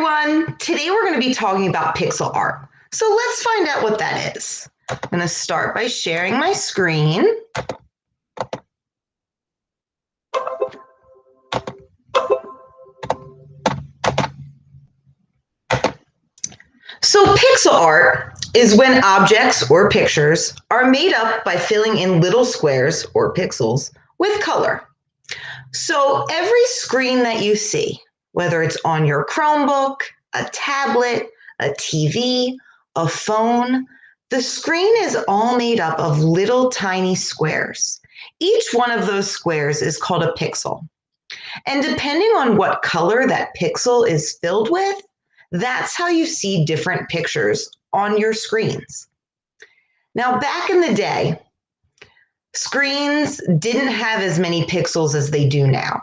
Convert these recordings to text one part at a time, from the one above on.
everyone. Today we're going to be talking about pixel art. So let's find out what that is. I'm going to start by sharing my screen. So pixel art is when objects or pictures are made up by filling in little squares or pixels with color. So every screen that you see, whether it's on your Chromebook, a tablet, a TV, a phone, the screen is all made up of little tiny squares. Each one of those squares is called a pixel. And depending on what color that pixel is filled with, that's how you see different pictures on your screens. Now, back in the day, screens didn't have as many pixels as they do now.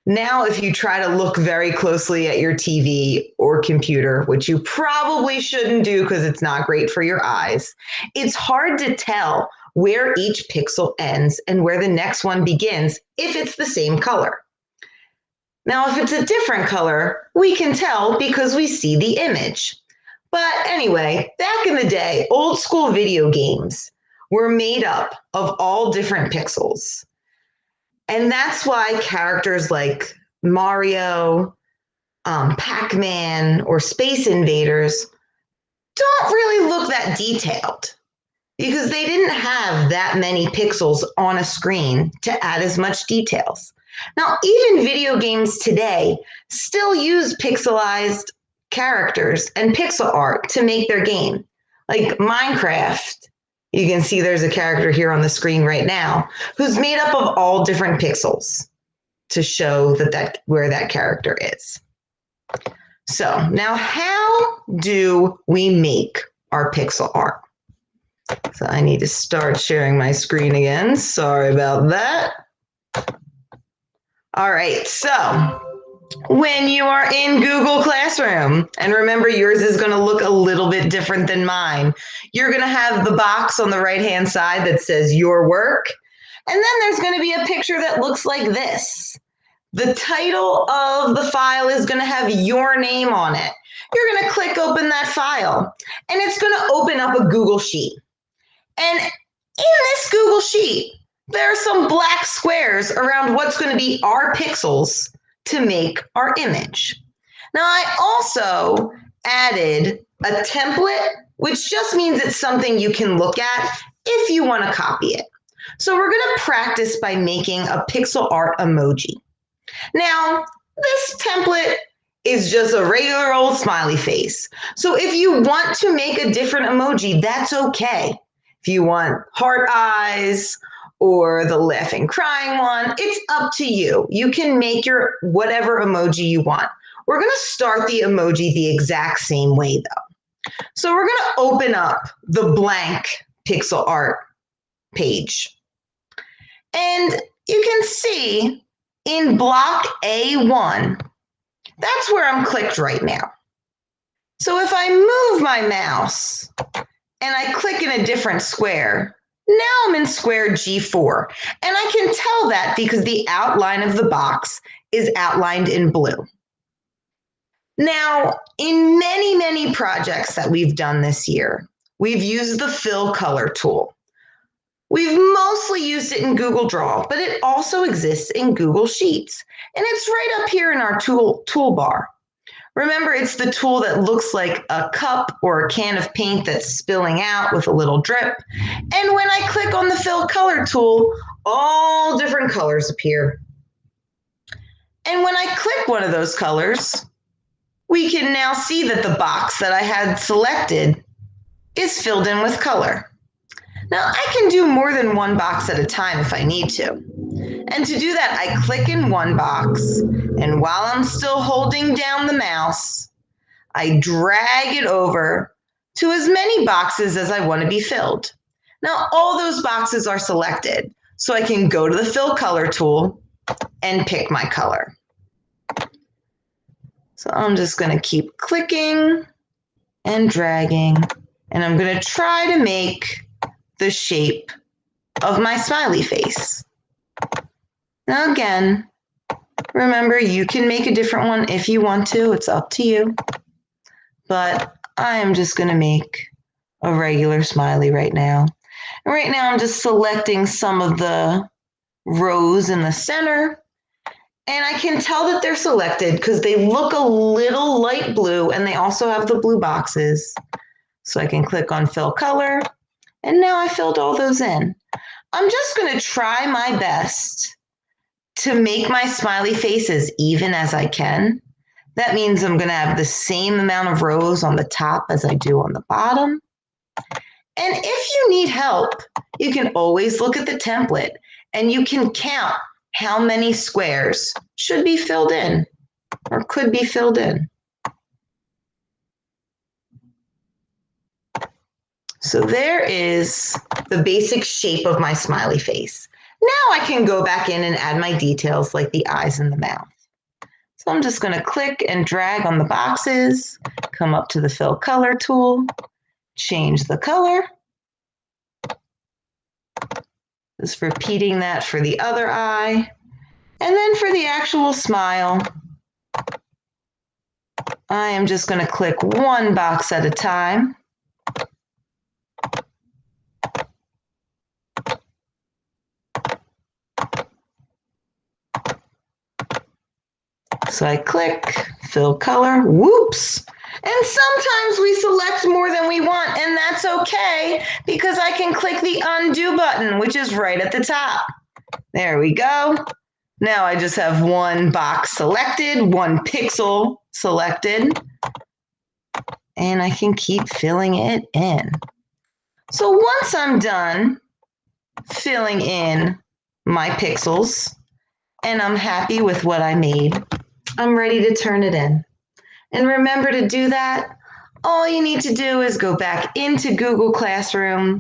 Now, if you try to look very closely at your TV or computer, which you probably shouldn't do because it's not great for your eyes, it's hard to tell where each pixel ends and where the next one begins if it's the same color. Now, if it's a different color, we can tell because we see the image. But anyway, back in the day, old school video games were made up of all different pixels. And that's why characters like Mario, Pac-Man, or Space Invaders don't really look that detailed because they didn't have that many pixels on a screen to add as much details. Now, even video games today still use pixelized characters and pixel art to make their game. Like Minecraft, you can see there's a character here on the screen right now who's made up of all different pixels to show where that character is. So now how do we make our pixel art? So I need to start sharing my screen again. Sorry about that. All right, so when you are in Google Classroom, and remember yours is going to look a little bit different than mine, you're going to have the box on the right-hand side that says your work, and then there's going to be a picture that looks like this. The title of the file is going to have your name on it. You're going to click open that file, and it's going to open up a Google Sheet. And in this Google Sheet, there are some black squares around what's going to be our pixels to make our image. Now, I also added a template, which just means it's something you can look at if you want to copy it. So we're going to practice by making a pixel art emoji. Now, this template is just a regular old smiley face. So if you want to make a different emoji, that's okay. If you want heart eyes or the laughing crying one, it's up to you. You can make your whatever emoji you want. We're going to start the emoji the exact same way though. So we're going to open up the blank pixel art page. And you can see in block A1, that's where I'm clicked right now. So if I move my mouse and I click in a different square, now I'm in square G4, and I can tell that because the outline of the box is outlined in blue. Now, in many, many projects that we've done this year, we've used the fill color tool. We've mostly used it in Google Draw, but it also exists in Google Sheets, and it's right up here in our toolbar. Remember, it's the tool that looks like a cup or a can of paint that's spilling out with a little drip. And when I click on the fill color tool, all different colors appear. And when I click one of those colors, we can now see that the box that I had selected is filled in with color. Now, I can do more than one box at a time if I need to. And to do that, I click in one box, and while I'm still holding down the mouse, I drag it over to as many boxes as I want to be filled. Now, all those boxes are selected, so I can go to the fill color tool and pick my color. So I'm just going to keep clicking and dragging, and I'm going to try to make the shape of my smiley face. Now again, remember, you can make a different one if you want to. It's up to you. but I am just going to make a regular smiley right now. And right now I'm just selecting some of the rows in the center, and I can tell that they're selected because they look a little light blue and they also have the blue boxes. So I can click on fill color, and now I filled all those in. I'm just going to try my best to make my smiley face as even as I can. That means I'm going to have the same amount of rows on the top as I do on the bottom. And if you need help, you can always look at the template and you can count how many squares should be filled in or could be filled in. So there is the basic shape of my smiley face. Now I can go back in and add my details like the eyes and the mouth. So I'm just going to click and drag on the boxes, come up to the fill color tool, change the color. Just repeating that for the other eye. And then for the actual smile, I am just going to click one box at a time. So I click, fill color, whoops. And sometimes we select more than we want, and that's okay because I can click the undo button, which is right at the top. There we go. Now I just have one box selected, one pixel selected, and I can keep filling it in. So once I'm done filling in my pixels and I'm happy with what I made, I'm ready to turn it in. And remember, to do that, all you need to do is go back into Google Classroom,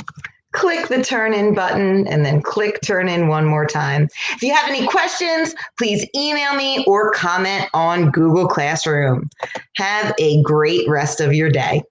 click the turn in button, and then click turn in one more time. If you have any questions, please email me or comment on Google Classroom. Have a great rest of your day.